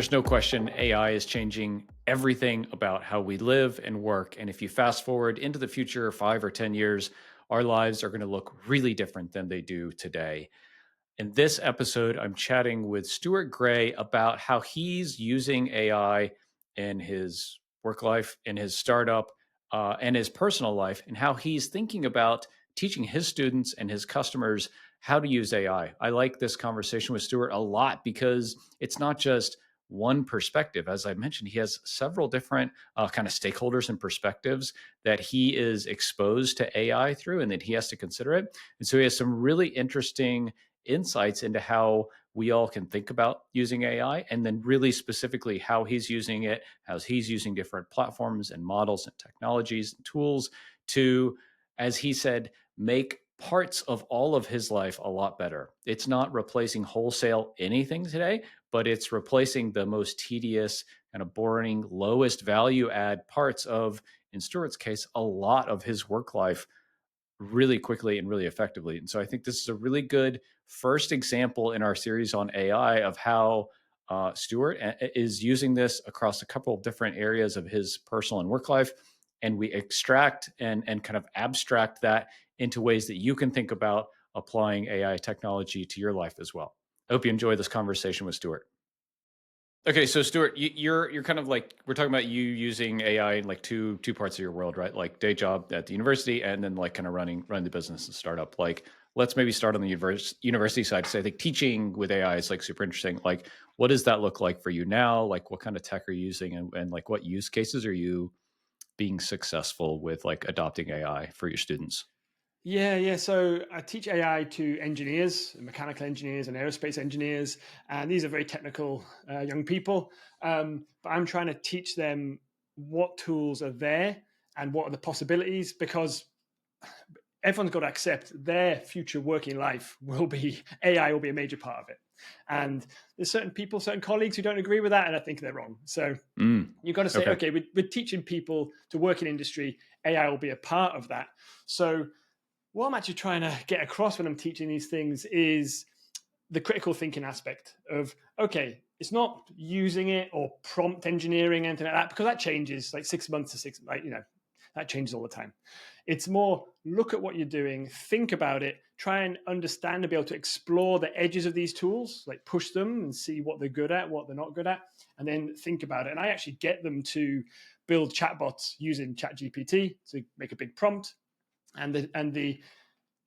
there's no question AI is changing everything about how we live and work. And if you fast forward into the future, 5 or 10 years, our lives are going to look really different than they do today. In this episode, I'm chatting with Stuart Grey about how he's using AI in his work life, in his startup, and his personal life, and how he's thinking about teaching his students and his customers how to use AI. I like this conversation with Stuart a lot because it's not just one perspective. As I mentioned, he has several different kind of stakeholders and perspectives that he is exposed to AI through and that he has to consider it. And so he has some really interesting insights into how we all can think about using AI, and then really specifically how he's using it, how he's using different platforms and models and technologies and tools to, as he said, make parts of all of his life a lot better. It's not replacing wholesale anything today, but it's replacing the most tedious, kind of boring, lowest value add parts of, in Stuart's case, a lot of his work life really quickly and really effectively. And so I think this is a really good first example in our series on AI of how Stuart is using this across a couple of different areas of his personal and work life. And we extract and kind of abstract that into ways that you can think about applying AI technology to your life as well. I hope you enjoy this conversation with Stuart. Okay, so Stuart, you're kind of like, we're talking about you using AI in like two parts of your world, right? Like day job at the university, and then like kind of running the business and startup. Like, let's maybe start on the university side. So I think teaching with AI is like super interesting. Like, what does that look like for you now? Like, what kind of tech are you using, and like what use cases are you being successful with, like adopting AI for your students? Yeah. So I teach AI to engineers, mechanical engineers, and aerospace engineers, and these are very technical young people. But I'm trying to teach them what tools are there and what are the possibilities, because everyone's got to accept their future working life will be AI will be a major part of it. And there's certain people, certain colleagues who don't agree with that, and I think they're wrong. So you've got to say, Okay. okay, we're teaching people to work in industry. AI will be a part of that. So what I'm actually trying to get across when I'm teaching these things is the critical thinking aspect of, okay, it's not using it or prompt engineering, anything like that, because that changes like 6 months to six, like, that changes all the time. It's more look at what you're doing, think about it, try and understand and be able to explore the edges of these tools, like push them and see what they're good at, what they're not good at, and then think about it. And I actually get them to build chatbots using ChatGPT to make a big prompt, and the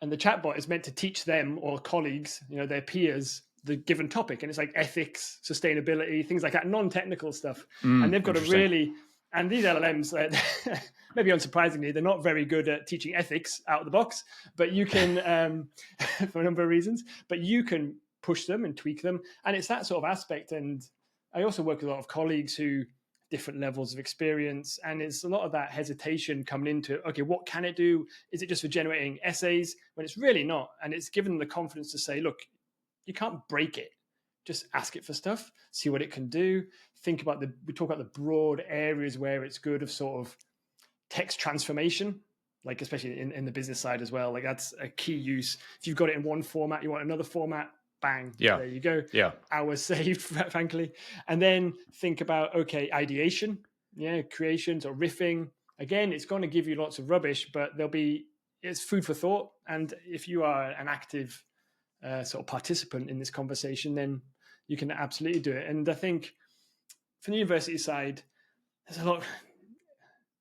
chatbot is meant to teach them or colleagues, their peers, the given topic. And it's like ethics, sustainability, things like that, non-technical stuff. And they've got to Interesting. really, and these LLMs, maybe unsurprisingly, they're not very good at teaching ethics out of the box, but you can, for a number of reasons, but you can push them and tweak them. And it's that sort of aspect. And I also work with a lot of colleagues who different levels of experience, and it's a lot of that hesitation coming into, okay, what can it do? Is it just for generating essays? When it's really not. And it's given them the confidence to say, look, you can't break it, just ask it for stuff, see what it can do. We talk about the broad areas where it's good of sort of text transformation, like especially in the business side as well. Like that's a key use. If you've got it in one format, you want another format, bang, Yeah. there you go. Yeah. Hours saved, frankly. And then think about, okay, ideation, creations or riffing. Again, it's going to give you lots of rubbish, but it's food for thought. And if you are an active sort of participant in this conversation, then you can absolutely do it. And I think from the university side, there's a lot.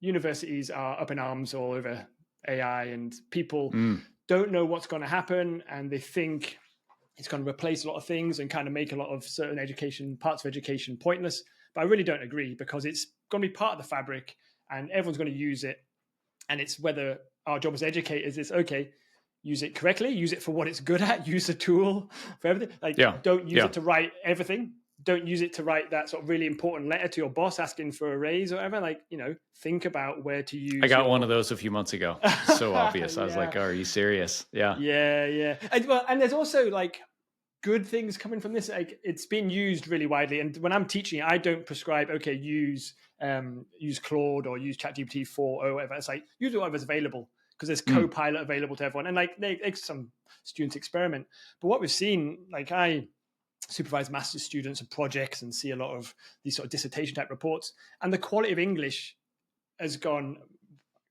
Universities are up in arms all over AI, and people don't know what's going to happen, and they think it's going to replace a lot of things and kind of make a lot of certain parts of education pointless. But I really don't agree, because it's going to be part of the fabric and everyone's going to use it. And it's whether our job as educators is, okay, use it correctly, use it for what it's good at, use the tool for everything. Like, don't use it to write everything. Don't use it to write that sort of really important letter to your boss asking for a raise or whatever. Like, think about where to use. I got one of those a few months ago. So obvious. I was like, oh, are you serious? Yeah. Yeah. And there's also like good things coming from this. Like, it's been used really widely. And when I'm teaching it, I don't prescribe, okay, use Claude or use ChatGPT 4 or whatever. It's like, use whatever's available, because there's Copilot available to everyone. And like some students experiment. But what we've seen, like supervise master's students and projects and see a lot of these sort of dissertation type reports. And the quality of English has gone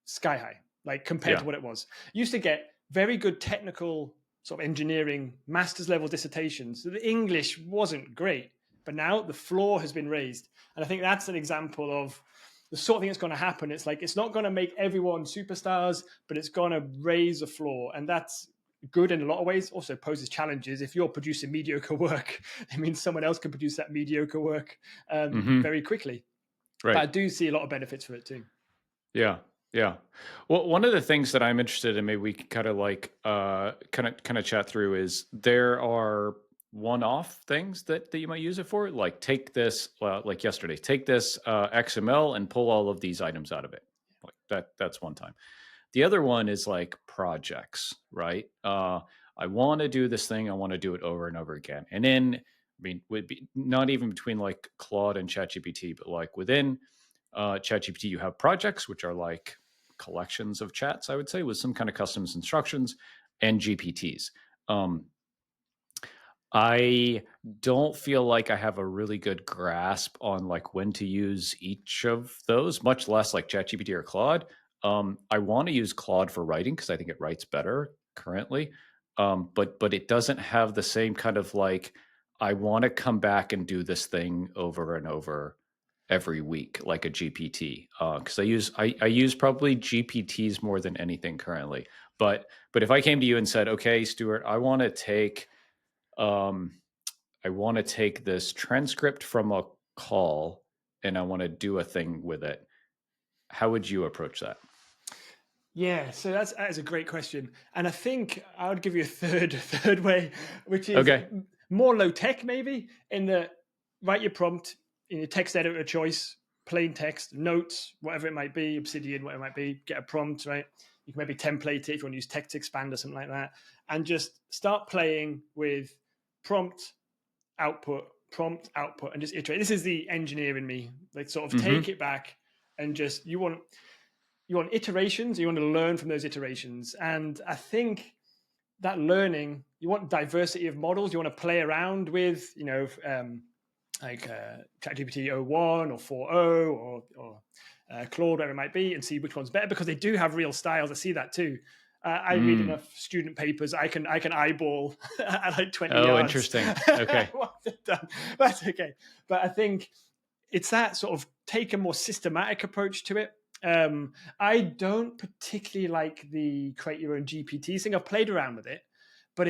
sky high, like compared Yeah. to what it was. You used to get very good technical sort of engineering master's level dissertations. So the English wasn't great, but now the floor has been raised. And I think that's an example of the sort of thing that's going to happen. It's like, it's not going to make everyone superstars, but it's going to raise the floor. And that's good in a lot of ways. Also poses challenges. If you're producing mediocre work, it means someone else can produce that mediocre work Hmm. very quickly. But I Right. do see a lot of benefits for it too. Yeah. Yeah. Well, one of the things that I'm interested in, maybe we can kind of like kind of chat through, is there are one-off things that you might use it for. Like take this, like yesterday, take this XML and pull all of these items out of it. Like that's one time. The other one is like projects, right? I want to do this thing. I want to do it over and over again. And then, I mean, would be not even between like Claude and ChatGPT, but like within ChatGPT, you have projects, which are like collections of chats, I would say, with some kind of customs instructions, and GPTs. Um, I don't feel like I have a really good grasp on like when to use each of those, much less like ChatGPT or Claude. I want to use Claude for writing because I think it writes better currently, but it doesn't have the same kind of like I want to come back and do this thing over and over every week like a GPT. Because I use probably GPTs more than anything currently. But if I came to you and said, okay, Stuart, um, I want to take this transcript from a call and I want to do a thing with it, how would you approach that? Yeah, so that is a great question, and I think I would give you a third way, which is Okay. more low tech, maybe. In the write your prompt in your text editor of choice, plain text, notes, whatever it might be, Obsidian, whatever it might be. Get a prompt, right? You can maybe template it if you want to use text expand or something like that, and just start playing with prompt prompt output, and just iterate. This is the engineer in me. Like sort of take Mm-hmm. it back and just you want iterations, you want to learn from those iterations. And I think that learning, you want diversity of models, you want to play around with, like ChatGPT 01 or 4.0 or Claude, whatever it might be, and see which one's better, because they do have real styles. I see that too. I read Mm. enough student papers. I can eyeball at like 20 Oh, yards interesting. Okay. what they've done. That's okay. But I think it's that sort of take a more systematic approach to it. I don't particularly like the create your own GPT thing. I've played around with it, but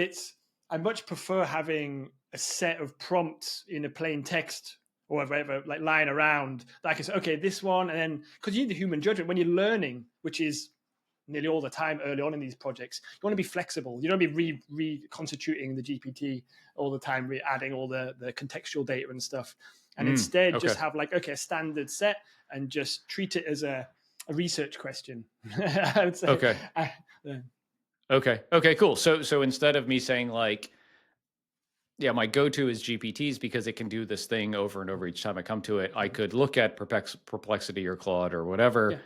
I much prefer having a set of prompts in a plain text or whatever, like lying around that I can say, okay, this one, and then because you need the human judgment when you're learning, which is nearly all the time early on in these projects. You want to be flexible. You don't want to be reconstituting the GPT all the time, adding all the contextual data and stuff. And instead, just Okay. have like, okay, a standard set and just treat it as a research question. I would say. Okay. Okay. Okay. Cool. So instead of me saying like, yeah, my go-to is GPTs because it can do this thing over and over each time I come to it, I could look at Perplexity or Claude or Yeah. whatever,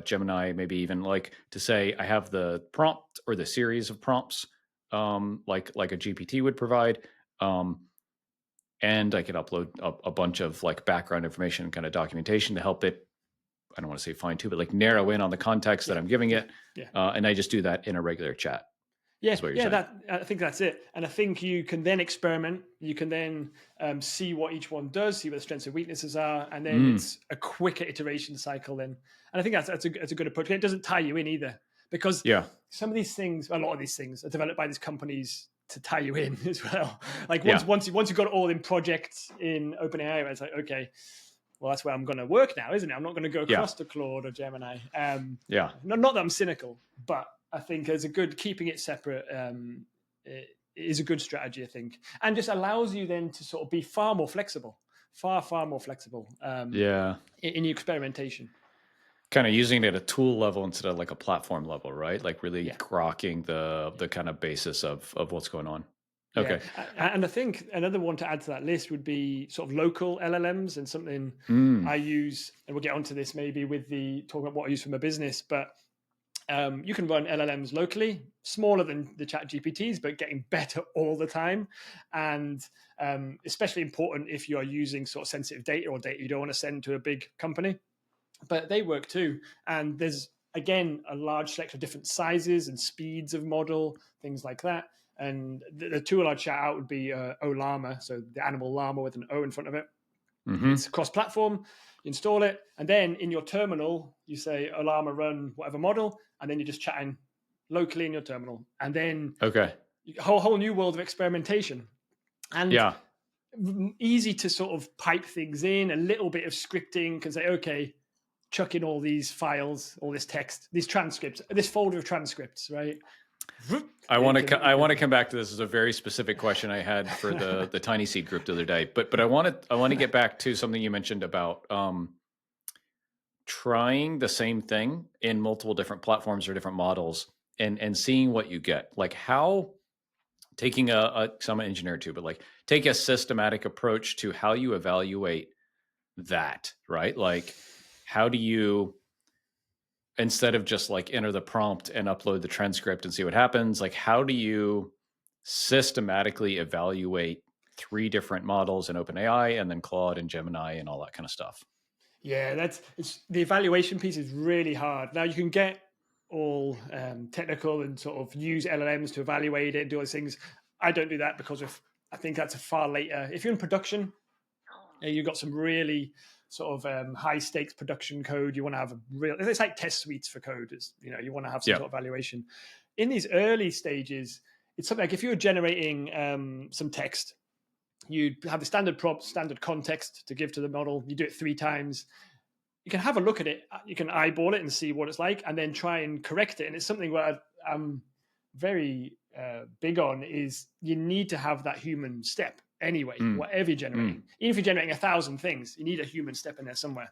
Gemini, maybe even like to say I have the prompt or the series of prompts, like a GPT would provide, um, and I could upload a bunch of like background information, kind of documentation to help it. I don't want to say fine tune, but like narrow in on the context that Yeah. I'm giving Yeah. it, Yeah. and I just do that in a regular chat. Yeah, Is what you're yeah, saying? that I think that's it, and I think you can then experiment. You can then see what each one does, see what the strengths and weaknesses are, and then Mm, it's a quicker iteration cycle. Then, and I think that's a good approach. And it doesn't tie you in either, because yeah. some of these things, a lot of these things, are developed by these companies to tie you in as well. Like Yeah. once you've got it all in projects in OpenAI, it's like, okay, well, that's where I'm going to work now, isn't it? I'm not going to go Yeah. across to Claude or Gemini. Yeah. Not that I'm cynical, but I think as a good keeping it separate is a good strategy, I think, and just allows you then to sort of be far more flexible, far more flexible Yeah. in your experimentation. Kind of using it at a tool level instead of like a platform level, right? Like really Yeah, grokking yeah, the kind of basis of what's going on. yeah. Okay. And I think another one to add to that list would be sort of local LLMs, and something Mm. I use, and we'll get onto this maybe with the talking about what I use for my business, but You can run LLMs locally, smaller than the chat GPTs, but getting better all the time. And especially important if you're using sort of sensitive data or data you don't want to send to a big company. But they work too. And there's, again, a large selection of different sizes and speeds of model, things like that. And the tool I'd shout out would be Olama, so the animal llama with an O in front of it. Mm-hmm. It's cross-platform. You install it, and then in your terminal, you say Olama run whatever model, and then you're just chatting locally in your terminal. And then Okay. a whole new world of experimentation. And Yeah. easy to sort of pipe things in, a little bit of scripting can say, okay, chuck in all these files, all this text, these transcripts, this folder of transcripts, right? I You want can, to I want to come back to this as a very specific question I had for the Tiny Seed group the other day. But I want to get back to something you mentioned about trying the same thing in multiple different platforms or different models and seeing what you get. Like how taking so I'm an engineer too, but like take a systematic approach to how you evaluate that, right? Like how do you, instead of just like enter the prompt and upload the transcript and see what happens, like how do you systematically evaluate three different models in OpenAI and then Claude and Gemini and all that kind of stuff? yeah, the evaluation piece is really hard. Now you can get all technical and sort of use LLMs to evaluate it and do all these things. I don't do that because I think that's a far later. If you're in production, you've got some really sort of high stakes production code. You want to have a real. It's like test suites for code. You want to have some Yeah. sort of evaluation. In these early stages, it's something like if you're generating some text, you have the standard prompt, standard context to give to the model. You do it 3 times. You can have a look at it. You can eyeball it and see what it's like, and then try and correct it. And it's something where I'm very big on is you need to have that human step anyway, Mm. whatever you're generating. Mm. Even if you're generating 1,000 things, you need a human step in there somewhere.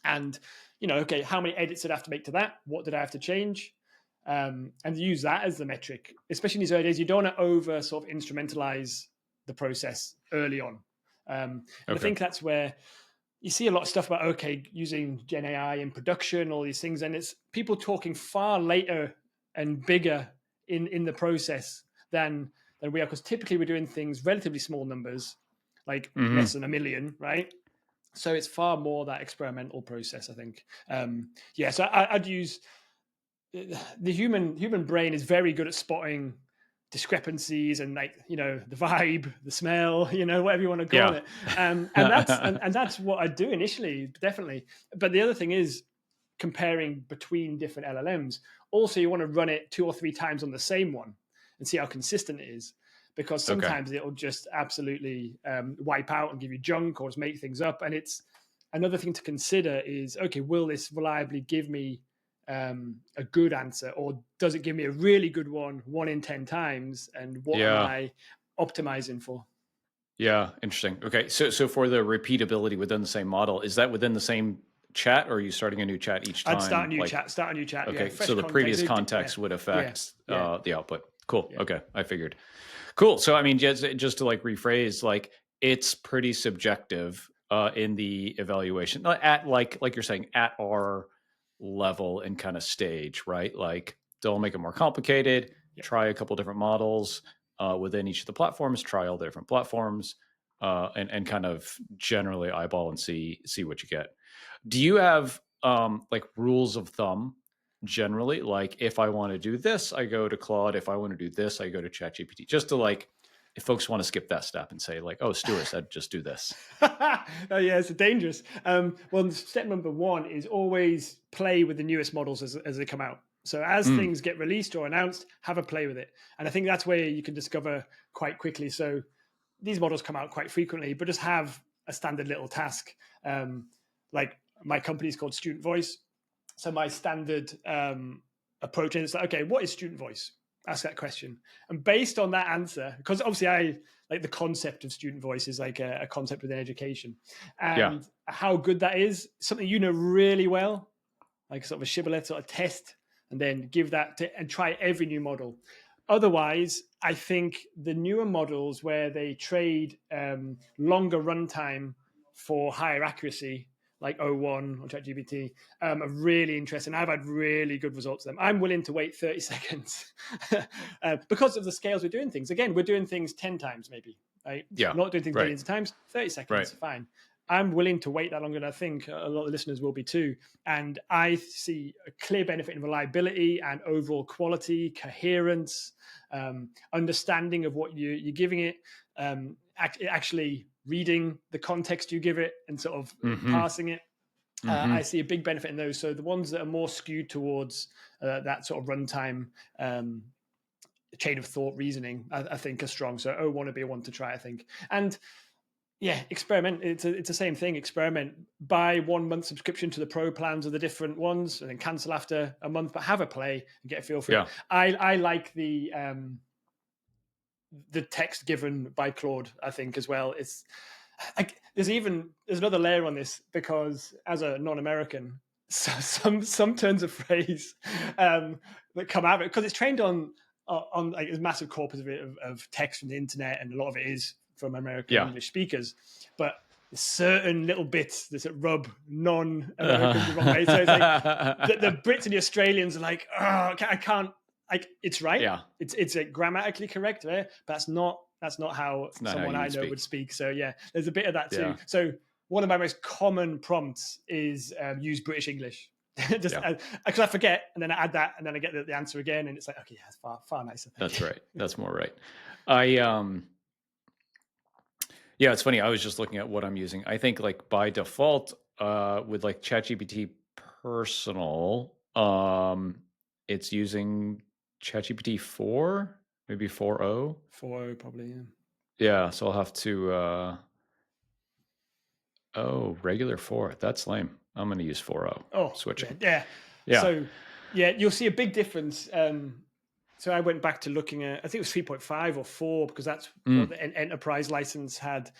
And okay, how many edits did I have to make to that? What did I have to change? And use that as the metric, especially in these early days. You don't want to over sort of instrumentalize the process early on. And I Okay. think that's where you see a lot of stuff about using Gen AI in production, all these things, and it's people talking far later and bigger in the process than we are, because typically we're doing things relatively small numbers, like less Mm-hmm. than 1 million, right? So it's far more that experimental process, I think. So I'd use the human brain is very good at spotting discrepancies and the vibe, the smell, whatever you want to call Yeah. it. And that's what I do initially, definitely. But the other thing is comparing between different LLMs. Also, you want to run it 2 or 3 times on the same one and see how consistent it is, because Okay. sometimes it'll just absolutely wipe out and give you junk or just make things up. And it's another thing to consider is, okay, will this reliably give me a good answer, or does it give me a really good one in 10 times? And what am Yeah. I optimizing for? Yeah. Interesting. Okay. So for the repeatability within the same model, is that within the same chat or are you starting a new chat each I'd start a time? new Like, chat. Start a new chat. Yeah, okay. fresh So the context. previous Yeah, context would yeah, affect yeah, the output. Cool. yeah. Okay. I figured. Cool. So I mean, just to like rephrase, like it's pretty subjective in the evaluation at like you're saying at our level and kind of stage, right? Like don't make it more complicated. Yeah. Try a couple different models within each of the platforms. Try all the different platforms and kind of generally eyeball and see what you get. Do you have like rules of thumb generally? Like if I want to do this, I go to Claude. If I want to do this, I go to ChatGPT. Just to like, if folks want to skip that step and say like, oh, Stuart said just do this. Oh yeah, it's dangerous. Well, step number 1 is always play with the newest models as they come out. So as Mm. things get released or announced, have a play with it. And I think that's where you can discover quite quickly. So these models come out quite frequently, but just have a standard little task. Like my company is called Student Voice. So my standard approach is like, okay, what is student voice? Ask that question. And based on that answer, because obviously I like the concept of student voice is like a concept within education, Yeah. and how good that is, something really well, like sort of a shibboleth sort of test, and then give that and try every new model. Otherwise, I think the newer models where they trade longer runtime for higher accuracy like O1 or ChatGPT are really interesting. I've had really good results with them. I'm willing to wait 30 seconds because of the scales we're doing things. Again, we're doing things 10 times maybe, right? Yeah. We're not doing things Right. millions of times. 30 Right. seconds, fine. I'm willing to wait that long, and I think a lot of the listeners will be too. And I see a clear benefit in reliability and overall quality, coherence, understanding of what you're giving it, actually reading the context you give it and sort of Mm-hmm. parsing it. Mm-hmm. I see a big benefit in those. So the ones that are more skewed towards that sort of runtime chain of thought reasoning, I think are strong. So O1 would be a one to try, I think. And yeah, experiment. It's the same thing. Experiment. Buy 1 month subscription to the pro plans of the different ones, and then cancel after a month. But have a play and get a feel for it. Yeah. I like the text given by Claude. I think as well. It's there's another layer on this because as a non-American, some turns of phrase that come out of it because it's trained on like a massive corpus of text from the internet, and a lot of it is from American Yeah. English speakers, but certain little bits that rub non-Americans the wrong way. So it's like Uh-huh. the Brits and the Australians are like, oh, I can't. Like it's right. Yeah. It's grammatically correct there, but that's not how It's not how someone you I would know speak. would speak. So yeah, there's a bit of that too. Yeah. So one of my most common prompts is use British English. Just Yeah. because I forget, and then I add that, and then I get the answer again, and it's like, okay, yeah, it's far nicer. Thank That's you. right. That's more right. I Yeah, it's funny. I was just looking at what I'm using. I think like by default, with like ChatGPT personal, it's using ChatGPT 4, maybe 4.0. 4.0 probably. Yeah. Yeah, so I'll have to oh, regular 4. That's lame. I'm gonna use 4.0. Oh Switching. yeah. Yeah. So yeah, you'll see a big difference. So I went back to looking at, I think it was 3.5 or 4 because that's what Mm. the enterprise license had.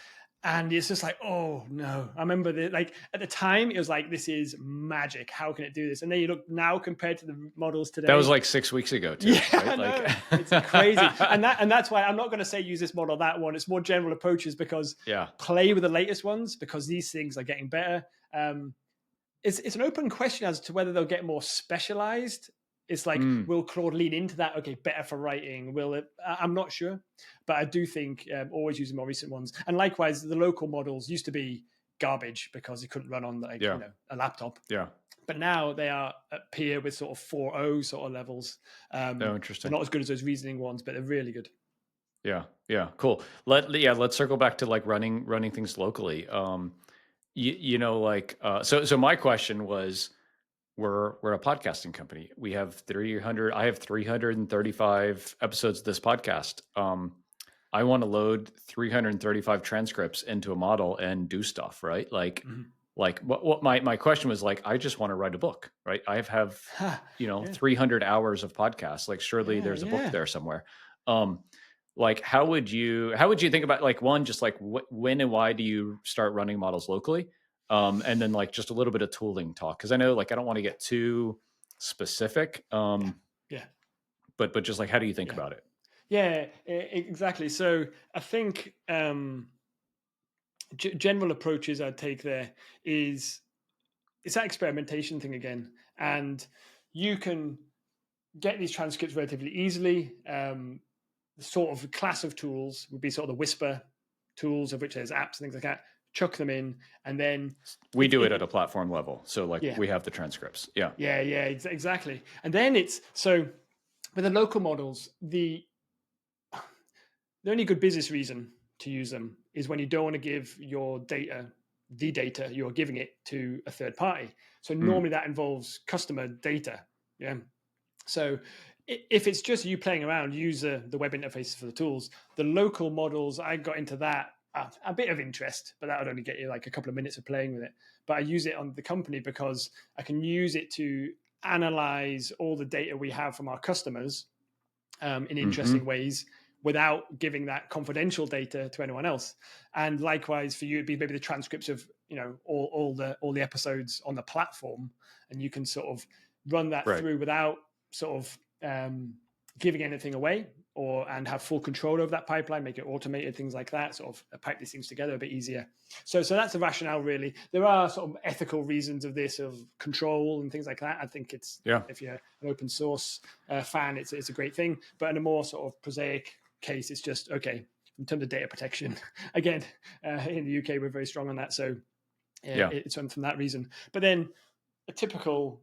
And it's just like, oh no. I remember like at the time, it was like, this is magic. How can it do this? And then you look now compared to the models That was today. like 6 weeks ago too, Yeah, I right? know. Like It's crazy. And that's why I'm not going to say use this model, that one. It's more general approaches because yeah. play with the latest ones because these things are getting better. It's an open question as to whether they'll get more specialized. It's like, Mm. will Claude lean into that? Okay, better for writing. Will it? I'm not sure, but I do think always using more recent ones. And likewise, the local models used to be garbage because they couldn't run on like Yeah. a laptop. Yeah. But now they are at peer with sort of 4.0 sort of levels. Oh, They're interesting. not as good as those reasoning ones, but they're really good. Yeah. Yeah. Cool. Let's circle back to like running things locally. Like so my question was, we're a podcasting company. We have 300, I have 335 episodes of this podcast. I want to load 335 transcripts into a model and do stuff, right? Mhm. Like what my question was, like, I just want to write a book, right? I have Ha, yeah, 300 hours of podcasts. Like surely yeah, there's a book yeah. there somewhere. Um like how would you think about, like, one, just like when and why do you start running models locally? And then like just a little bit of tooling talk, because I know like I don't want to get too specific, Yeah, yeah, but just like how do you think yeah, about it? yeah, exactly. So I think general approaches I'd take there is it's that experimentation thing again, and you can get these transcripts relatively easily. The sort of class of tools would be sort of the whisper tools, of which there's apps and things like that. Chuck them in, and then We do it at a platform level, so like yeah, we have the transcripts. Yeah. yeah, exactly. And then it's so with the local models, the only good business reason to use them is when you don't want to give your data, the data you're giving it, to a third party. So Mm. normally that involves customer data. Yeah. So if it's just you playing around, use the web interfaces for the tools. The local models, I got into that a bit of interest, but that would only get you like a couple of minutes of playing with it. But I use it on the company because I can use it to analyze all the data we have from our customers in interesting Hmm. ways without giving that confidential data to anyone else. And likewise for you, it'd be maybe the transcripts of all the episodes on the platform, and you can sort of run that Right. through without sort of giving anything away. and have full control over that pipeline, make it automated, things like that, sort of pipe these things together a bit easier. So that's the rationale, really. There are sort of ethical reasons of this, of control and things like that. I think it's, Yeah. if you're an open source fan, it's a great thing. But in a more sort of prosaic case, it's just, okay, in terms of data protection, again, in the UK, we're very strong on that. So it's from that reason. But then a typical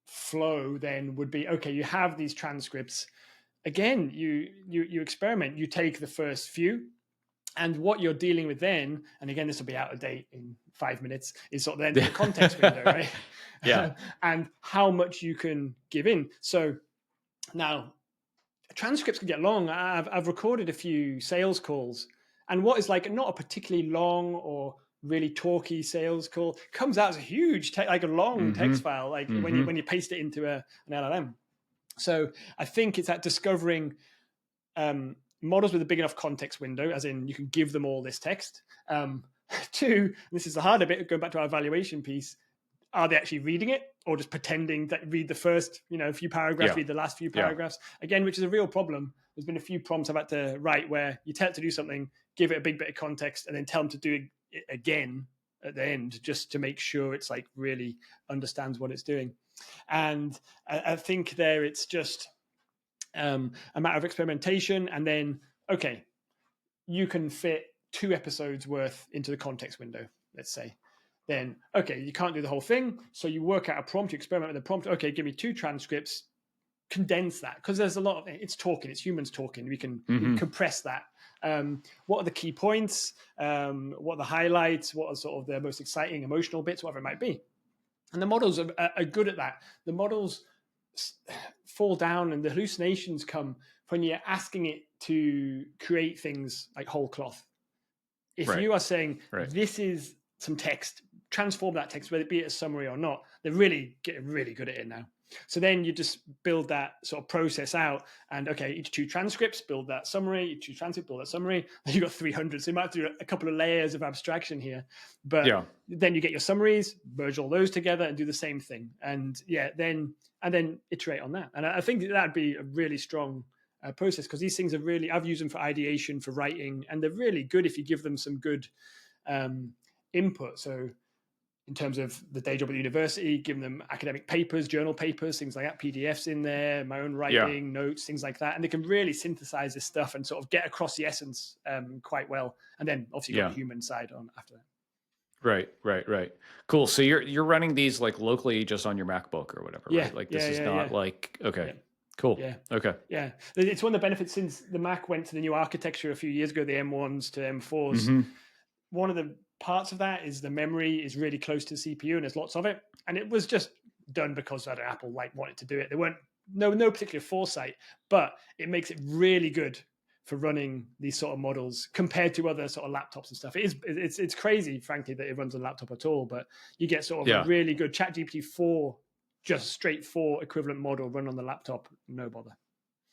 flow then would be, okay, you have these transcripts. Again, you experiment. You take the first few, and what you're dealing with then, and again, this will be out of date in 5 minutes, is sort of then the context window, right? Yeah. And how much you can give in. So now transcripts can get long. I've recorded a few sales calls, and what is like not a particularly long or really talky sales call comes out as a huge, like a long text file, like when you paste it into an LLM. So I think it's at discovering models with a big enough context window, as in you can give them all this text. Two, this is the harder bit, going back to our evaluation piece, are they actually reading it or just pretending that read the first, few paragraphs, read the last few paragraphs? Again, which is a real problem. There's been a few prompts I've had to write where you tell it to do something, give it a big bit of context, and then tell them to do it again at the end, just to make sure it's like really understands what it's doing. And I think there it's just a matter of experimentation. And then, okay, you can fit 2 episodes worth into the context window, let's say. Then, okay, you can't do the whole thing. So you work out a prompt, you experiment with the prompt. Okay, give me 2 transcripts, condense that, because there's a lot of, it's talking, it's humans talking. We can compress that. What are the key points? What are the highlights? What are sort of the most exciting emotional bits, whatever it might be? And the models are good at that. The models fall down and the hallucinations come when you're asking it to create things like whole cloth. If you are saying, this is some text, transform that text, whether it be a summary or not, they're really getting really good at it now. So then you just build that sort of process out, and okay, each 2 transcripts, build that summary, each 2 transcripts, build that summary. You've got 300, so you might have to do a couple of layers of abstraction here. But then you get your summaries, merge all those together and do the same thing. And then iterate on that. And I think that'd be a really strong process, because these things are really, I've used them for ideation, for writing, and they're really good if you give them some good input. So in terms of the day job at the university, giving them academic papers, journal papers, things like that, PDFs in there, my own writing, notes, things like that. And they can really synthesize this stuff and sort of get across the essence quite well. And then obviously you've got the human side on after that. Right. Cool. So you're running these like locally just on your MacBook or whatever, right? Like this is not like, okay, cool. Yeah. Okay. Yeah. It's one of the benefits since the Mac went to the new architecture a few years ago, the M1s to M4s. One of the parts of that is the memory is really close to the CPU and there's lots of it. And it was just done because Apple wanted to do it. There weren't no particular foresight, but it makes it really good for running these sort of models compared to other sort of laptops and stuff. It's crazy, frankly, that it runs on a laptop at all, but you get sort of a really good ChatGPT 4, just straight 4 equivalent model run on the laptop, no bother.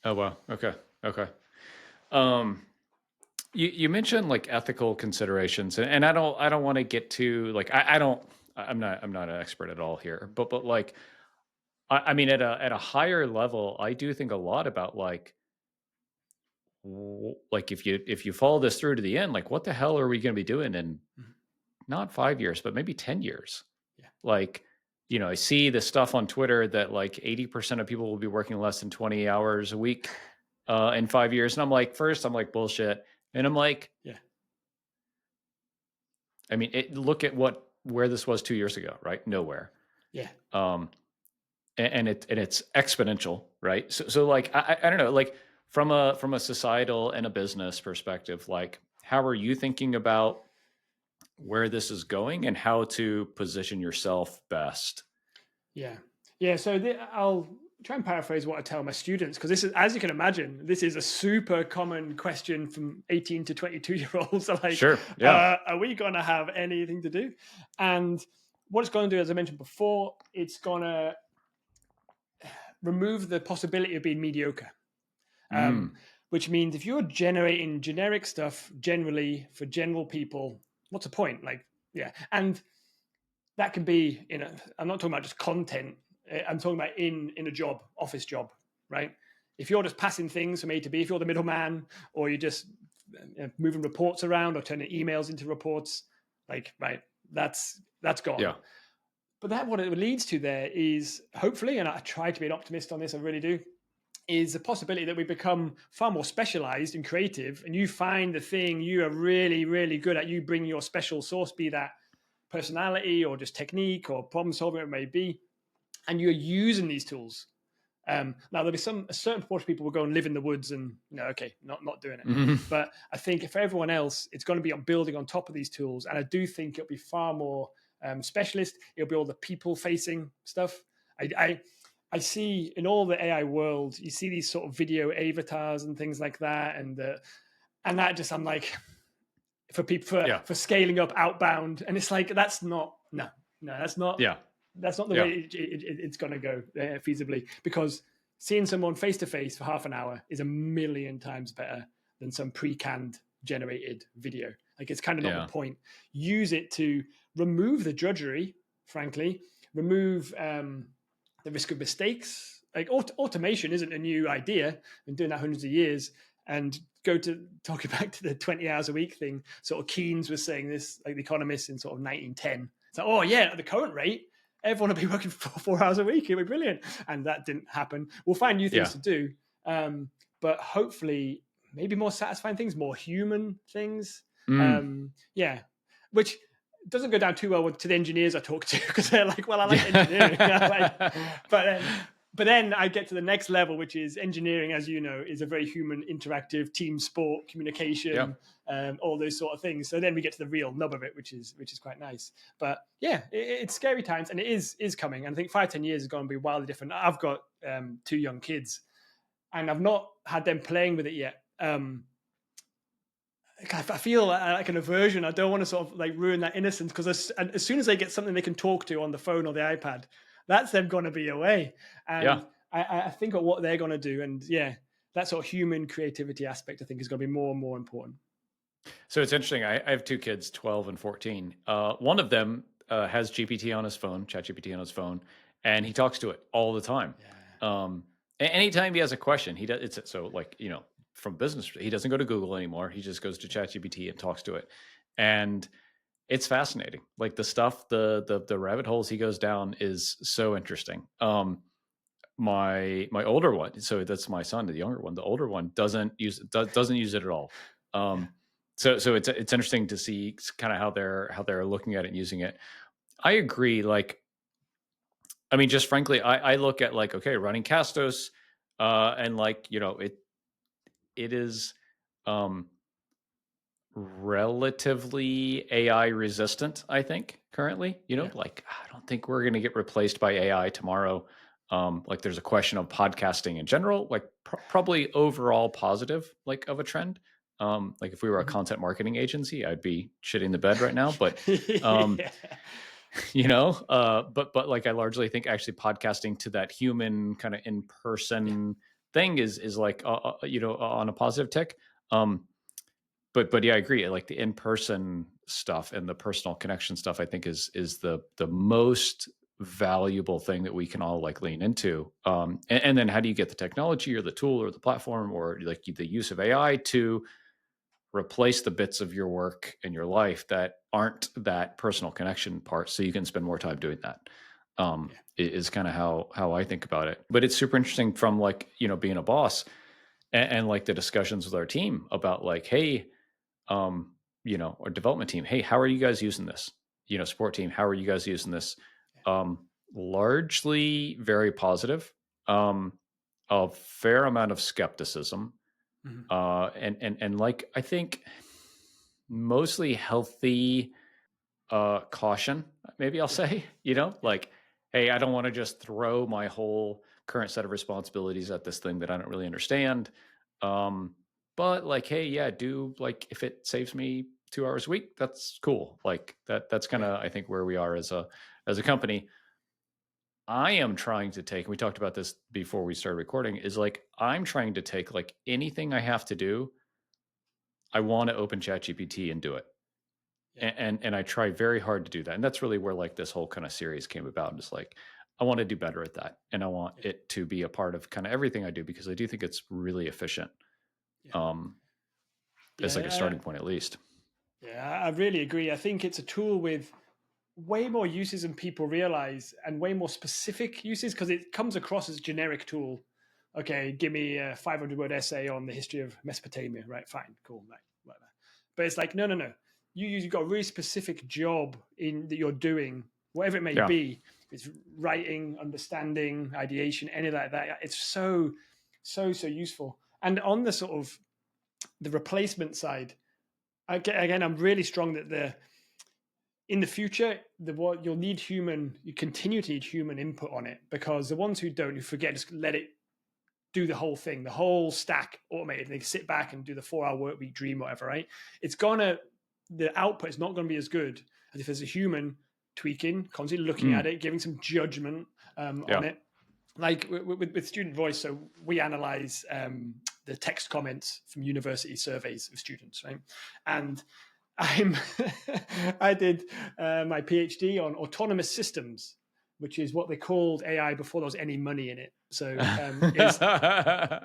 Oh, wow. Okay. You mentioned like ethical considerations, and I don't want to get to like I'm not an expert at all here, but like I mean at a higher level, I do think a lot about like like if you follow this through to the end, like what the hell are we going to be doing in not 5 years, but maybe 10 years? Like, I see the stuff on Twitter that like 80% of people will be working less than 20 hours a week in 5 years. And I'm like, first, I'm like, bullshit. And I'm like, I mean, look at where this was 2 years ago, right? Nowhere. And it's exponential, right? So like, I don't know, like from a societal and a business perspective, like how are you thinking about where this is going and how to position yourself best? So I'll try and paraphrase what I tell my students, because this is, as you can imagine, this is a super common question from 18 to 22-year-olds. Like, are we going to have anything to do? And what it's going to do, as I mentioned before, it's going to remove the possibility of being mediocre. Which means if you're generating generic stuff generally for general people, what's the point? Like, and that can be I'm not talking about just content. I'm talking about in a job, office job, right? If you're just passing things from A to B, if you're the middleman, or you're just moving reports around or turning emails into reports, like, right, that's gone. Yeah. But that what it leads to there is hopefully, and I try to be an optimist on this, I really do, is a possibility that we become far more specialized and creative, and you find the thing you are really, really good at. You bring your special sauce, be that personality or just technique or problem solving, it may be, and you're using these tools. Now there'll be a certain proportion of people will go and live in the woods and okay, not doing it. Mhm. But I think for everyone else, it's going to be on building on top of these tools, and I do think it'll be far more specialist. It'll be all the people facing stuff. I see in all the AI world, you see these sort of video avatars and things like that, and that just I'm like for people Yeah. for scaling up outbound, and it's like that's not Yeah. that's not the Yeah. way it's going to go feasibly, because seeing someone face to face for half an hour is a million times better than some pre-canned generated video. Like it's kind of not Yeah. the point. Use it to remove the drudgery, frankly, remove the risk of mistakes. Like automation isn't a new idea. I've been doing that hundreds of years. And go to talking back to the 20 hours a week thing. Sort of Keynes was saying this, like the economist in sort of 1910. It's like, oh yeah, at the current rate, everyone will be working for 4 hours a week. It'll be brilliant. And that didn't happen. We'll find new things Yeah. to do. But hopefully maybe more satisfying things, more human things. Mm. Yeah. Which doesn't go down too well to the engineers I talk to, because they're like, well, I like engineering. Yeah. But then I get to the next level, which is engineering, as you know, is a very human, interactive team sport, Yeah. communication, all those sort of things. So then we get to the real nub of it, which is quite nice. But yeah, it's scary times, and it is coming. And I think 5-10 years is going to be wildly different. I've got 2 young kids, and I've not had them playing with it yet. I feel like an aversion. I don't want to sort of like ruin that innocence, because as soon as they get something they can talk to on the phone or the iPad, that's them going to be away. Yeah. And I think of what they're going to do. And yeah, that sort of human creativity aspect, I think, is going to be more and more important. So it's interesting. I have 2 kids, 12 and 14. One of them has GPT on his phone, ChatGPT on his phone, and he talks to it all the time. Yeah. Anytime he has a question, he does. It's so like from business, he doesn't go to Google anymore. He just goes to ChatGPT and talks to it, and it's fascinating. Like the stuff, the rabbit holes he goes down is so interesting. My older one, so that's my son, the younger one. The older one doesn't use it at all. Yeah. Um, so it's interesting to see kind of how they're looking at it and using it. I agree. Like, I mean, just frankly, I look at like, okay, running Castos, and like it is um, relatively AI resistant, I think, currently. Yeah. Like I don't think we're going to get replaced by AI tomorrow. Like there's a question of podcasting in general, like probably overall positive, like of a trend. Like if we were a Mhm. content marketing agency, I'd be shitting the bed right now. But um, Yeah. but like I largely think actually podcasting to that human kind of in Yeah. person thing is like on a positive tick. Um, but yeah, I agree. Like the in person stuff and the personal connection stuff, I think is the most valuable thing that we can all like lean into. And then how do you get the technology or the tool or the platform or like the use of AI to replace the bits of your work and your life that aren't that personal connection part, so you can spend more time doing that. Yeah. Is kind of how I think about it. But it's super interesting from like being a boss and like the discussions with our team about like, hey, our development team, hey, how are you guys using this? Support team, how are you guys using this? Largely very positive. A fair amount of skepticism, Mhm. and like I think mostly healthy caution, maybe I'll Yeah. say, Yeah. like, hey, I don't want to just throw my whole current set of responsibilities at this thing that I don't really understand. Um, but like, hey, yeah, do like if it saves me 2 hours a week, that's cool. Like that's kind Yeah. of I think where we are as a company. I am trying to take, we talked about this before we started recording, is like I'm trying to take like anything I have to do, I want to open ChatGPT and do it. Yeah. And I try very hard to do that, and that's really where like this whole kind of series came about. Just like I want to do better at that, and I want it to be a part of kind of everything I do because I do think it's really efficient. Yeah. Um, as like a Yeah. starting point, at least. Yeah, I really agree. I think it's a tool with way more uses than people realize and way more specific uses because it comes across as a generic tool. Okay, give me a 500-word essay on the history of Mesopotamia. Right, fine, cool, right, whatever. But it's like, no, no, no. You've got a really specific job in that you're doing, whatever it may Yeah. be. It's writing, understanding, ideation, any of that. It's so useful. And on the sort of the replacement side, again, I'm really strong that in the future, you'll need you continue to need human input on it because the ones who forget, just let it do the whole thing, the whole stack automated. They sit back and do the 4-hour work week dream, whatever, right? The output is not going to be as good as if there's a human tweaking, constantly looking at Mm, it, giving some judgment yeah. on it. Like with student voice, so we analyze the text comments from university surveys of students, right? And I'm I did my PhD on autonomous systems, which is what they called AI before there was any money in it. So it's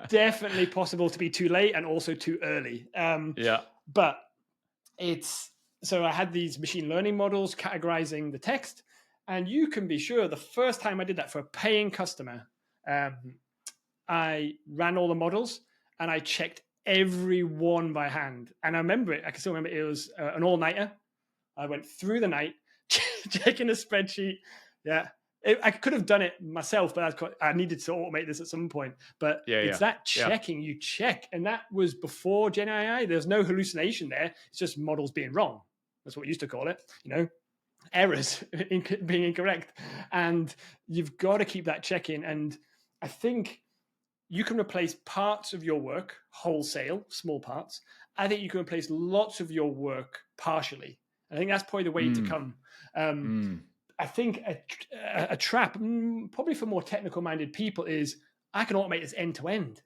definitely possible to be too late and also too early. Yeah. But it's so I had these machine learning models categorizing the text, and you can be sure the first time I did that for a paying customer, um, I ran all the models and I checked every one by hand. And I remember it. I can still remember it was an all nighter. I went through the night checking a spreadsheet. Yeah. I could have done it myself, but I needed to automate this at some point. But Yeah. it's Yeah. that Yeah. checking you check. And that was before Gen AI. There's no hallucination there. It's just models being wrong. That's what we used to call it, errors being incorrect. And you've got to keep that checking. And I think you can replace parts of your work wholesale, small parts. I think you can replace lots of your work partially. I think that's probably the way to Mm, come. Um, mm, I think a trap, probably for more technical minded people, is I can automate this end to end.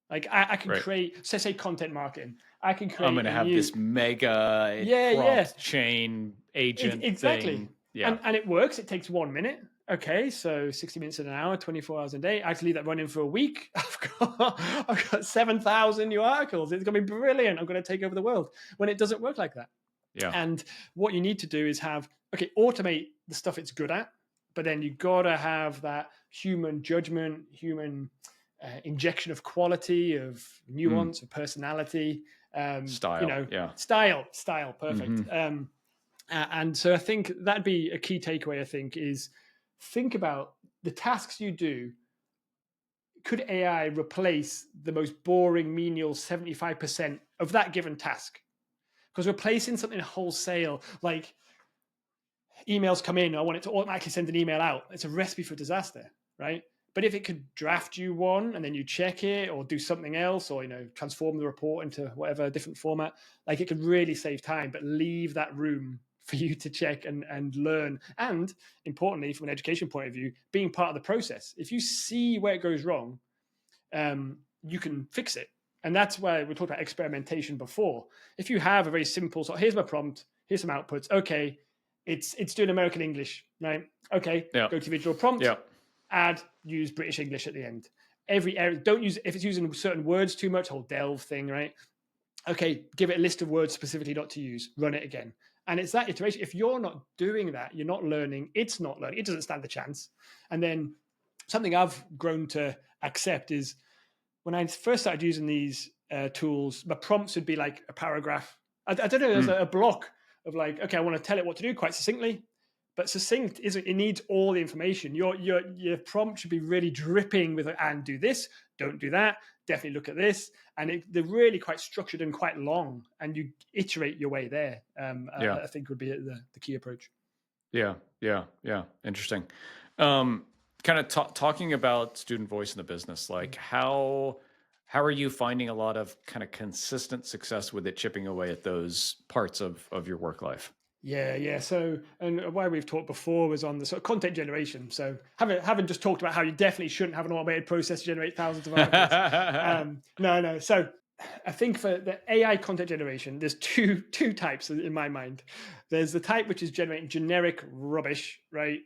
Like I can right. create, say, content marketing. I can I'm create going to a have new, this mega yeah, prompt chain agent exactly. thing. Yeah. And it works. It takes 1 minute. Okay, so 60 minutes in an hour, 24 hours a day. I can leave that running for a week. I've got 7,000 new articles. It's going to be brilliant. I'm going to take over the world. When it doesn't work like that. Yeah. And what you need to do is automate the stuff it's good at, but then you got to have that human judgment, human injection of quality, of Mm, nuance, of personality, style. Yeah. style, perfect. Hmm. And so I think that'd be a key takeaway. I think is think about the tasks you do. Could AI replace the most boring, menial 75% of that given task? Because replacing something wholesale, like emails come in, I want it to automatically send an email out. It's a recipe for disaster, right? But if it could draft you one and then you check it or do something else or transform the report into whatever different format, like it could really save time, but leave that room for you to check and learn. And importantly, from an education point of view, being part of the process. If you see where it goes wrong, you can fix it. And that's why we talked about experimentation before. If you have a very simple, so here's my prompt, here's some outputs. Okay, it's doing American English, right? Okay, Yeah. go to visual prompt, Yeah. use British English at the end. Every area, don't use if it's using certain words too much, whole delve thing, right? Okay, give it a list of words specifically not to use, run it again. And it's that iteration. If you're not doing that, you're not learning, it's not learning, it doesn't stand a chance. And then something I've grown to accept is when I first started using these tools, my prompts would be like a paragraph. I don't know, there's Mm, a block of like, okay, I want to tell it what to do quite succinctly. But succinct isn't, it needs all the information. Your prompt should be really dripping with and do this, don't do that, definitely look at this. And they're really quite structured and quite long, and you iterate your way there. yeah. I think would be the key approach. Yeah. Yeah. Yeah. Interesting. Um, kind of talking about student voice in the business, like how are you finding a lot of kind of consistent success with it chipping away at those parts of your work life? Yeah. So, and why we've talked before was on the sort of content generation. So, having just talked about how you definitely shouldn't have an automated process to generate thousands of articles. No. So, I think for the AI content generation, there's two types in my mind. There's the type which is generating generic rubbish, right?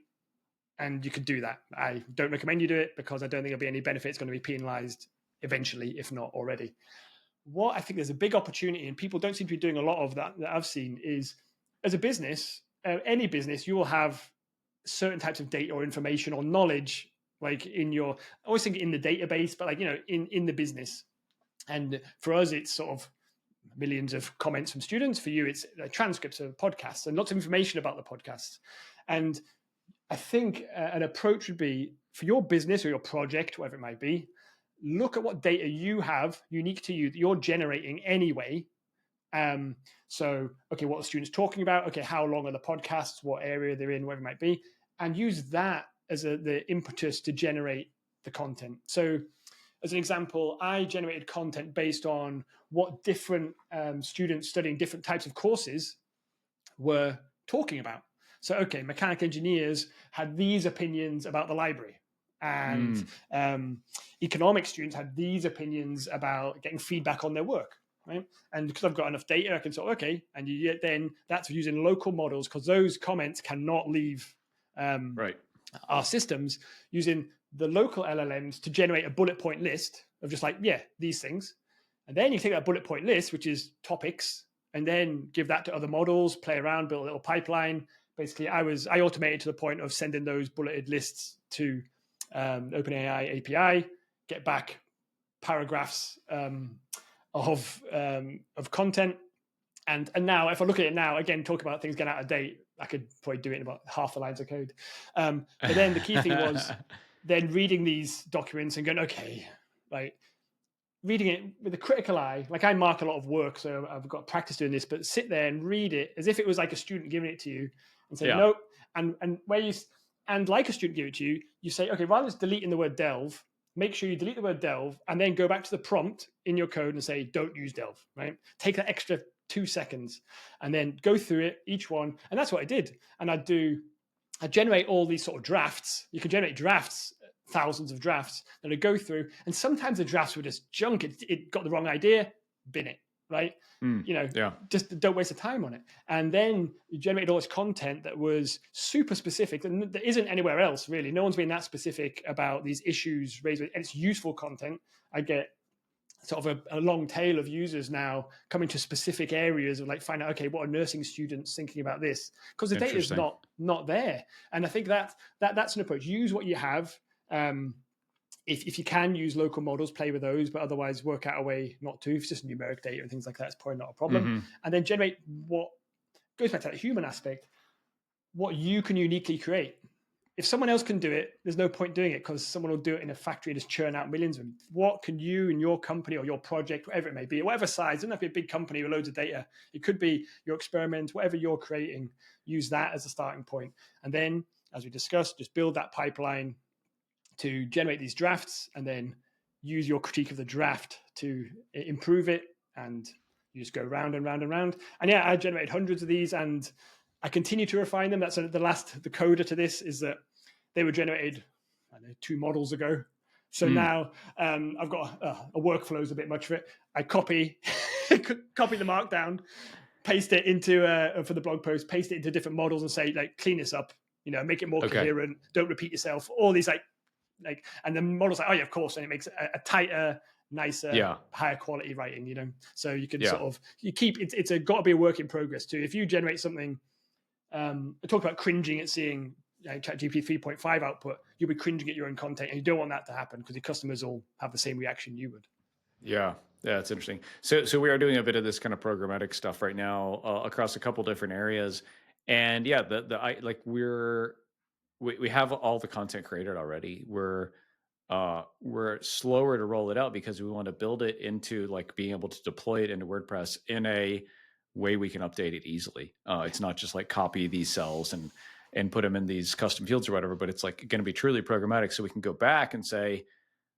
and you could do that. I don't recommend you do it because I don't think there'll be any benefit. It's going to be penalized eventually, if not already. What I think there's a big opportunity, and people don't seem to be doing a lot of that I've seen, is as a business, any business, you will have certain types of data or information or knowledge, like in your, I always think in the database, but like, in the business. And for us, it's sort of millions of comments from students. For you, it's transcripts of podcasts and lots of information about the podcasts. And I think an approach would be for your business or your project, whatever it might be, look at what data you have unique to you that you're generating anyway. So, okay, what are the students talking about? Okay, how long are the podcasts? What area they're in, whatever it might be, and use that as the impetus to generate the content. So, as an example, I generated content based on what different students studying different types of courses were talking about. So, okay, mechanical engineers had these opinions about the library, and economics students had these opinions about getting feedback on their work. Right. And because I've got enough data, I can sort of, okay, and then that's using local models because those comments cannot leave Right. our systems, using the local LLMs to generate a bullet point list of just like, yeah, these things. And then you take that bullet point list, which is topics, and then give that to other models, play around, build a little pipeline. Basically, I automated to the point of sending those bulleted lists to OpenAI API, get back paragraphs of content. And now, if I look at it now, again, talk about things getting out of date, I could probably do it in about half the lines of code. But then the key thing was then reading these documents and going, okay, like reading it with a critical eye. Like I mark a lot of work, so I've got practice doing this, but sit there and read it as if it was like a student giving it to you and say, Yeah. nope. And where you, and like a student give it to you, you say, okay, rather than deleting the word delve, make sure you delete the word delve and then go back to the prompt in your code and say, don't use delve, right? Take that extra 2 seconds and then go through it, each one. And that's what I did. And I generate all these sort of drafts. You can generate drafts, thousands of drafts that I go through. And sometimes the drafts were just junk. It got the wrong idea, bin it, right? Yeah. Just don't waste the time on it. And then you generated all this content that was super specific and that isn't anywhere else, really. No one's been that specific about these issues raised, and it's useful content. I get sort of a long tail of users now coming to specific areas of like find out, okay, what are nursing students thinking about this? Because the data is not there. And I think that's an approach. Use what you have. If you can use local models, play with those, but otherwise work out a way not to. If it's just numeric data and things like that, it's probably not a problem. And then generate what goes back to that human aspect, what you can uniquely create. If someone else can do it, there's no point doing it because someone will do it in a factory and just churn out millions of them. What can you and your company or your project, whatever it may be, whatever size, it doesn't have to be a big company with loads of data. It could be your experiment, whatever you're creating, use that as a starting point. And then, as we discussed, just build that pipeline to generate these drafts and then use your critique of the draft to improve it. And you just go round and round and round. And yeah, I generated hundreds of these and I continue to refine them. That's the coda to this is that they were generated, I don't know, 2 models ago. So now I've got a workflow is a bit much for it. I copy the markdown, paste it into for the blog post, paste it into different models and say like clean this up, make it more coherent, don't repeat yourself. All these like, and the model's like, oh yeah, of course, and it makes a tighter, nicer, higher quality writing. So you can sort of it's got to be a work in progress too. If you generate something. I talk about cringing at seeing ChatGPT 3.5 output. You'll be cringing at your own content, and you don't want that to happen because your customers will have the same reaction you would. Yeah, it's interesting. So we are doing a bit of this kind of programmatic stuff right now across a couple different areas, and yeah, we have all the content created already. We're slower to roll it out because we want to build it into like being able to deploy it into WordPress in a way we can update it easily. It's not just like copy these cells and put them in these custom fields or whatever, but it's like going to be truly programmatic. So we can go back and say,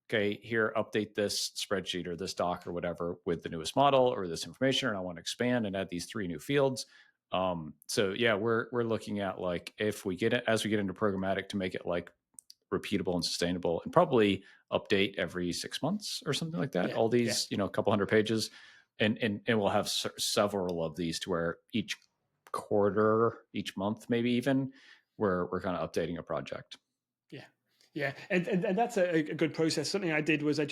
okay, here, update this spreadsheet or this doc or whatever with the newest model or this information, and I want to expand and add these 3 new fields. So yeah, we're looking at like if we get it as we get into programmatic to make it like repeatable and sustainable, and probably update every 6 months or something like that. All these, a couple hundred pages, and we'll have several of these to where each quarter, each month, maybe even we're kind of updating a project. Yeah. Yeah. And that's a good process. Something I did was I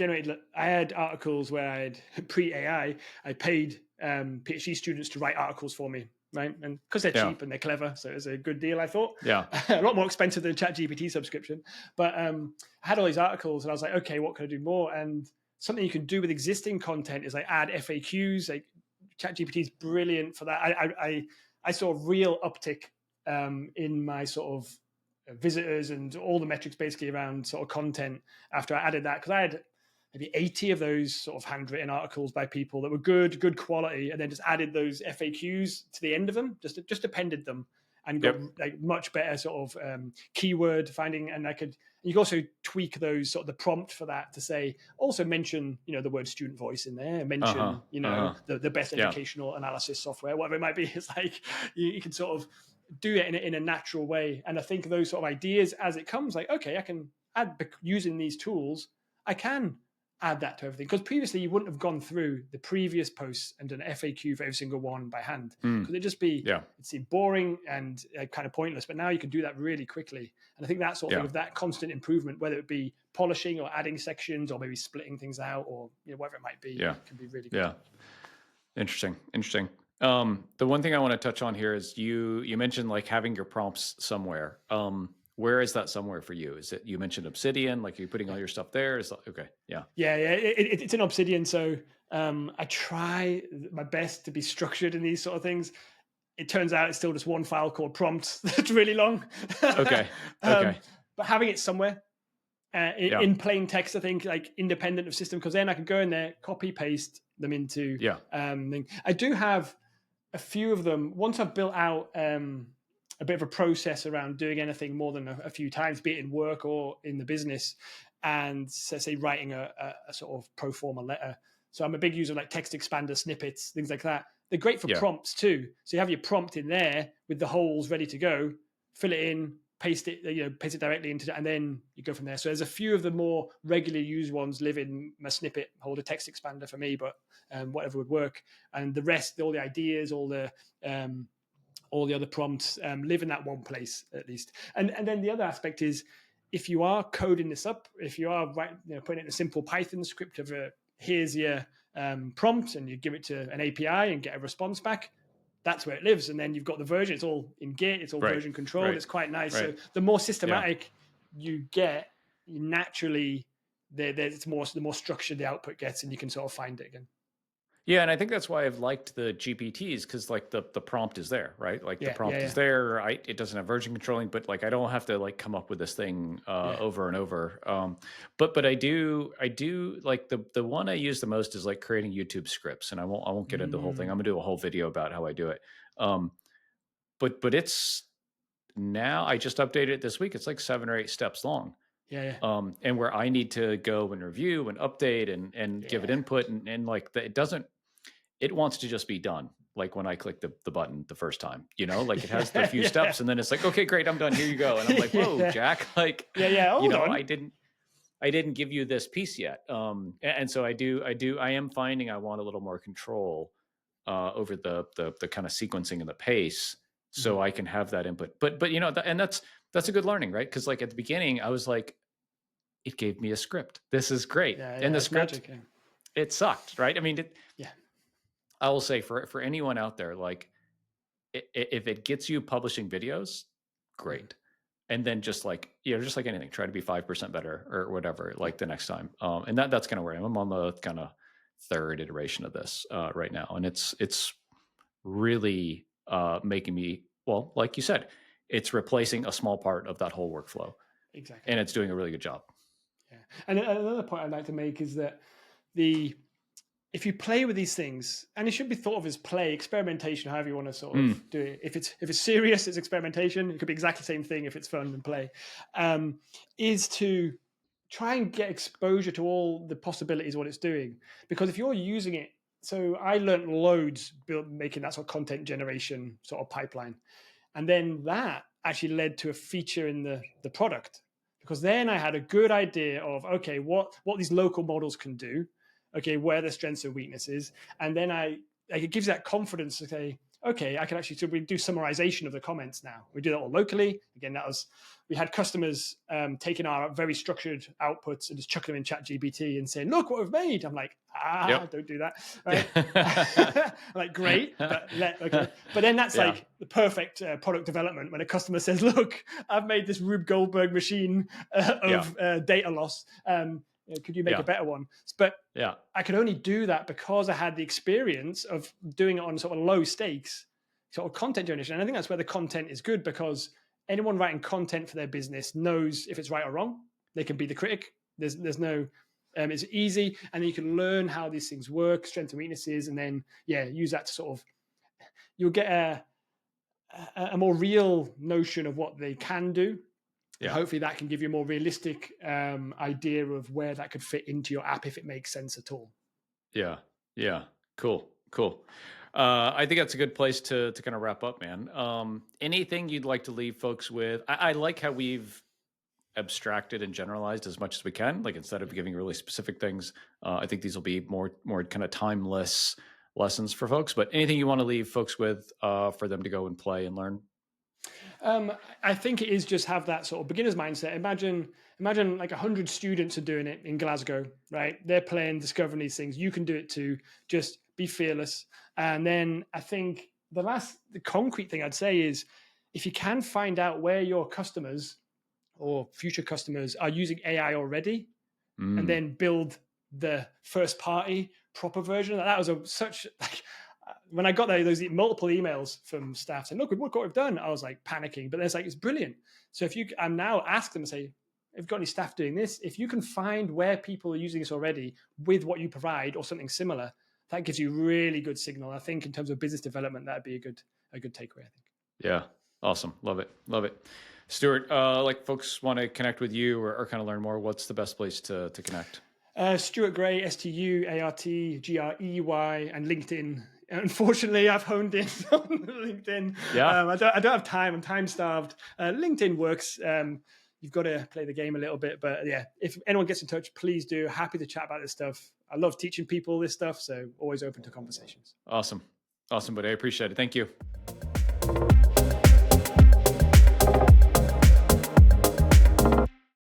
had articles where I had pre AI, I paid PhD students to write articles for me. Right. And because they're Yeah. cheap and they're clever. So it was a good deal, I thought. Yeah. A lot more expensive than ChatGPT subscription. But I had all these articles and I was like, okay, what can I do more? And something you can do with existing content is like add FAQs. Like ChatGPT is brilliant for that. I saw a real uptick in my sort of visitors and all the metrics basically around sort of content after I added that, because I had maybe 80 of those sort of handwritten articles by people that were good quality, and then just added those FAQs to the end of them, just appended them, and got Yep. like much better sort of keyword finding. And you can also tweak those sort of the prompt for that to say, also mention, the word student voice in there, Uh-huh. mention, Uh-huh. the best Yeah. educational analysis software, whatever it might be. It's like you can sort of do it in a natural way. And I think those sort of ideas as it comes, like, okay, I can add, using these tools, I can add that to everything. Because previously you wouldn't have gone through the previous posts and done an FAQ for every single one by hand. Mm. Because Yeah. it'd seem boring and kind of pointless. But now you can do that really quickly. And I think that sort of thing Yeah. of that constant improvement, whether it be polishing or adding sections or maybe splitting things out or whatever it might be, Yeah. can be really good. Yeah. Interesting. Interesting. The one thing I want to touch on here is you mentioned like having your prompts somewhere. Where is that somewhere for you? Is it, you mentioned Obsidian, like you're putting all Yeah. your stuff there? Is that, okay. Yeah. Yeah, it's an Obsidian, so I try my best to be structured in these sort of things. It turns out it's still just one file called prompts that's really long. Okay. um, Okay. but having it somewhere Yeah. in plain text, I think, like independent of system, because then I can go in there, copy paste them into. Yeah. I do have a few of them. Once I've built out a bit of a process around doing anything more than a few times, be it in work or in the business, and say writing a sort of pro forma letter. So I'm a big user of like text expander snippets, things like that. They're great for Yeah. prompts too. So you have your prompt in there with the holes ready to go, fill it in, paste it, paste it directly into, and then you go from there. So there's a few of the more regularly used ones live in my snippet holder text expander for me, but whatever would work. And the rest, all the ideas, all the other prompts live in that one place at least. And then the other aspect is, if you are coding this up, if you are putting it in a simple Python script of here's your prompt, and you give it to an API and get a response back, that's where it lives. And then you've got the version, it's all in Git, it's all Right. version controlled, Right. it's quite nice. Right. So the more Yeah. systematic you get, you naturally, the more structured the output gets, and you can sort of find it again. Yeah, and I think that's why I've liked the GPTs, because like the prompt is there, right? Like the prompt is Yeah, there. It doesn't have version controlling, but like I don't have to like come up with this thing yeah. over and over. But I do like the one I use the most is like creating YouTube scripts, and I won't get into the whole thing. I'm gonna do a whole video about how I do it. Um, but it's now, I just updated it this week. It's like 7 or 8 steps long. Yeah, And where I need to go and review and update and give it yeah, input, and like it doesn't, it wants to just be done. Like when I click the button the first time, like it has the yeah, few yeah, steps and then it's like, okay, great, I'm done. Here you go. And I'm like, whoa, yeah, Jack, like, yeah. Hold I on. didn't give you this piece yet. And so I am finding I want a little more control over the kind of sequencing and the pace, Mhm. so I can have that input. But and that's a good learning, right? Because like at the beginning, I was like, it gave me a script. This is great. And Yeah, the it's script, magic. Yeah, it sucked, right? I mean, yeah. I will say for anyone out there, like if it gets you publishing videos, Mhm. great. And then just like, just like anything, try to be 5% better or whatever, Yeah, like the next time. And that's kind of where I am. I'm on the kind of third iteration of this right now. And it's really making me, well, like you said, it's replacing a small part of that whole workflow, exactly. and it's doing a really good job. Yeah. And another point I'd like to make is that the if you play with these things, and it should be thought of as play, experimentation, however you want to sort of Mm, do it. If it's serious, it's experimentation. It could be exactly the same thing if it's fun and play. Um, is to try and get exposure to all the possibilities of what it's doing. Because if you're using it, so I learned loads making that sort of content generation sort of pipeline. And then that actually led to a feature in the product, because then I had a good idea of, okay, what these local models can do, okay, where their strengths and weaknesses. And then it gives that confidence to say, okay, I can actually, so we do summarization of the comments now. We do that all locally. Again, we had customers taking our very structured outputs and just chucking them in chat GBT and saying, look what we've made. I'm like, Yep. don't do that. Right. I'm like, great, but okay. But then that's Yeah. like the perfect product development when a customer says, look, I've made this Rube Goldberg machine Yeah. of data loss. Could you make a Yeah. better one? But Yeah. I could only do that because I had the experience of doing it on sort of low stakes sort of content generation. And I think that's where the content is good, because anyone writing content for their business knows if it's right or wrong. They can be the critic. There's no it's easy, and then you can learn how these things work, strengths and weaknesses, and then use that to sort of, you'll get a more real notion of what they can do. And Yeah. hopefully that can give you a more realistic idea of where that could fit into your app, if it makes sense at all. Yeah. Yeah. Cool. Cool. I think that's a good place to kind of wrap up, man. Anything you'd like to leave folks with? I like how we've abstracted and generalized as much as we can. Like, instead of giving really specific things, I think these will be more kind of timeless lessons for folks. But anything you want to leave folks with for them to go and play and learn? I think it is just have that sort of beginner's mindset. Imagine like 100 students are doing it in Glasgow, right? They're playing, discovering these things. You can do it too. Just be fearless. And then I think the concrete thing I'd say is, if you can find out where your customers or future customers are using AI already, and Mm, then build the first party proper version. That was such like, when I got those multiple emails from staff saying, "Look what we've done," I was like panicking. But there's like, it's brilliant. So if you, I'm now ask them, say, "Have you got any staff doing this?" If you can find where people are using this already with what you provide or something similar, that gives you really good signal. I think in terms of business development, that'd be a good takeaway. I think. yeah. Awesome. Love it. Love it. Stuart, like, folks want to connect with you or kind of learn more, what's the best place to connect? Stuart Grey, StuartGrey, and LinkedIn. Unfortunately, I've honed in on LinkedIn. Yeah. I don't have time. I'm time starved. LinkedIn works. You've got to play the game a little bit, but yeah, if anyone gets in touch, please do. Happy to chat about this stuff. I love teaching people this stuff, so always open to conversations. Awesome. Awesome, buddy. I appreciate it. Thank you.